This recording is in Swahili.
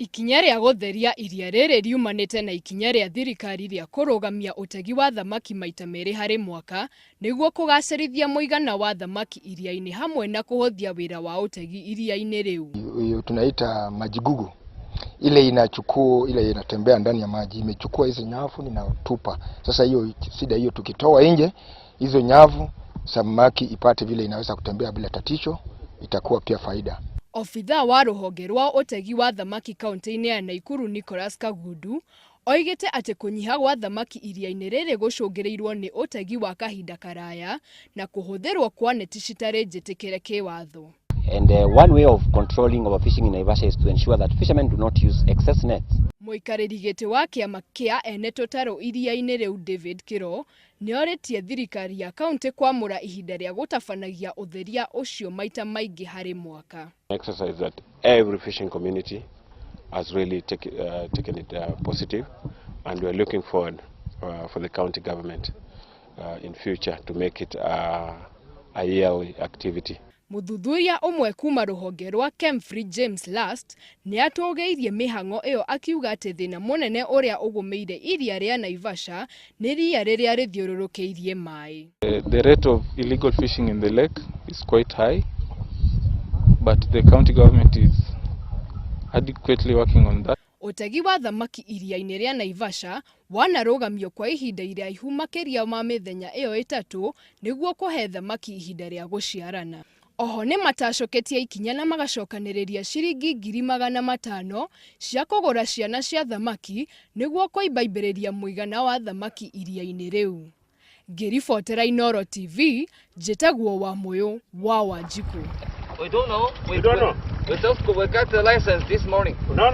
Ikinya rĩa gutheria iria rĩrĩ riumanĩte na ikinya rĩa thirikari rĩa kurugamia utegi wa thamaki maita merĩ harĩ mwaka niguo kũgacĩrithia mũigana wa thamaki iria-ini hamwe na kũhũthia wĩra wa utegi iria-ini rĩu. Tunaita majigugu. Ile inachukua, ile inatembea ndani ya maji, imechukua hizo nyavu ninatupa. Sasa hiyo shida hiyo tukitoa nje hizo nyavu, samaki ipate vile inaweza kutembea bila tatizo, itakuwa pia faida. Ofitha wa rũhonge rwa utegi wa thamaki kaunti-inĩ ya Naikuru Nicholas Kagundu oigĩte atĩ kũnyiha gwa thamaki iria-inĩ rĩrĩ gũcũngĩrĩirwo nĩ utegi wa kahinda karaya na kũhũthĩrwo kwa neti citarĩ njĩtĩkĩre kĩwatho. And one way of controlling overfishing in Naivasha is to ensure that fishermen do not use excess nets. Mũikarĩri gĩtĩ wa kĩama kĩa ene tũtarũ iria-inĩ rĩu David Kiro nĩorĩtie thirikari ya kaunti kwamũra ihinda rĩa gũtabanagia ũtheria ũcio maita maingĩ harĩ mwaka. Exercise that every fishing community has really taken it positive, and we are looking forward for the county government in future to make it a yearly activity. Muthuthuria umwe kuma rũhonge rwa Kemfrey James Last nĩatũgĩirie mĩhang'o ĩyo akiuga atĩ thĩna mũnene ũrĩa ũgũmĩire iria rĩa Naivasha nĩ ria rĩrĩa rĩthiũrũrũkĩirie maĩ. The rate of illegal fishing in the lake is quite high, but the county government is adequately working on that. Utegi wa thamaki iria-inĩ rĩa Naivasha wanarũgamio kwa ihinda iraihu makĩria ma mĩthenya ĩyo ĩtatũ nĩguo kũhe thamaki ihinda rĩa gũciarana. Oho nĩ matacoketie ikinya na magacokanĩrĩria ciringi 500,000 cia kũgũra ciana cia thamaki nĩguo kũimbaimbĩrĩria mũigana wa thamaki iria-inĩ rĩu. Ngĩribotera Inooro TV, njĩtagwo wa Moyo wa Wanjiku. We don't know. We got the license this morning. No.